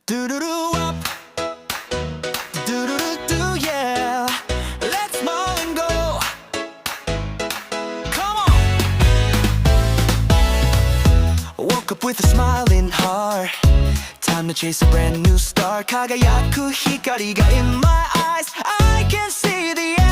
Do do do up, do do do do, yeah. Let's smile and go. Come on. Woke up with a smiling heart. Time to chase a brand new star. 輝く光が in my eyes. I can see the